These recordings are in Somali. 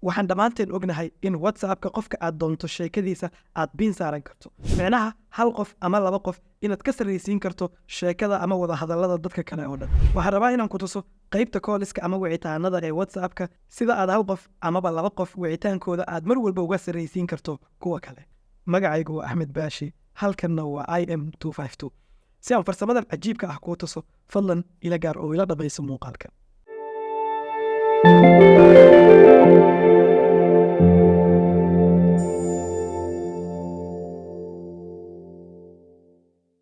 waxaan dhammaanteen ognahay in WhatsApp-ka qofka aad doonto sheekadiisa aad biin saaran karto. Micnaha hal qof ama laba qof inaad ka sarraysiin karto sheekada ama wada hadallada dadka kale oo dhan. Waxaan rabaa inaan ku tuso qaybta call-iska ama wicitaanada ee WhatsApp-ka sida aad hal qof amaba laba qof wicitaankooda aad mar walba uga sarraysiin karto kuwa kale. Magacaygu waa Axmed Baashi, halkanna waa IM252. Si aan farsamadan cajiibka ah kuu tuso, fadlan ila gaar oo ila dhamayso muuqaalka.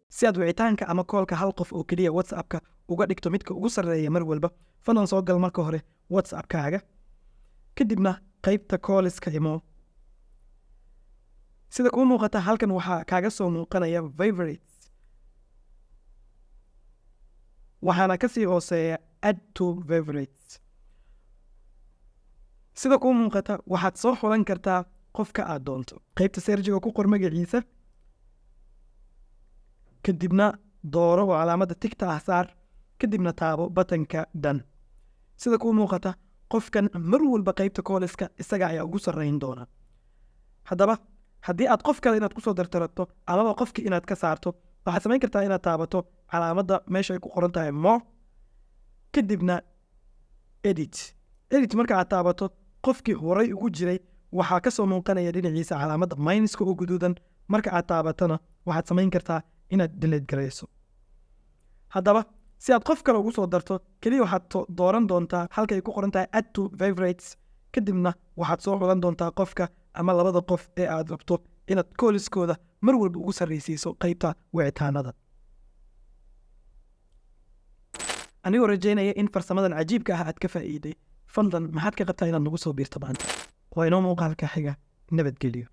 Si aad wicitaanka ama koolka hal qof oo keliya WhatsApp-ka uga dhigto midka ugu sarreeya mar walba, fadlan soo gal marka hore WhatsApp-kaaga, kadibna qaybta call-iska imo. Sida kuu muuqata halkan waxaa kaaga soo muuqanaya favorites, waxaana kasii hooseeya add to favorites. Sida kuu muuqata waxaad soo xulan kartaa qofka aad doonto. Qaybta search-ga ku qor magaciisa, kadibna dooro calaamadda tigta ah saar, kadibna taabo batanka done. Sida kuu muuqata qofkan mar walba qaybta call-iska isaga ayaa ugu sarreyn doona. Haddaba haddii aad qof kale inaad kusoo dartarato amaba qofkii inaad ka saarto, waxaad samayn kartaa inaad taabato calaamadda meesha ay ku qoran tahay more, kadibna edit. Marka aad taabato qofkii horay ugu jiray waxaa ka soo muuqanaya dhinaciisa calaamadda minuska oo guduudan. Marka aad taabatana waxaad samayn kartaa inaad delete garayso. Haddaba si aad qof kale ugu soo darto, keliya waxaad dooran doontaa halka ay ku qoran tahay add to favorites, kadibna waxaad soo xulan doontaa qofka ama labada qof ee aad rabto inaad call-iskooda mar walba ugu sarraysiiso qaybta wicitaanada. Anigoo rajaynaya in farsamadan cajiibka ah aad ka faa'iiday, fadlan maxaad ka qabtaa inaad nagu soo biirto maanta? Waa inoo muuqaalka xiga. Nabadgelyo.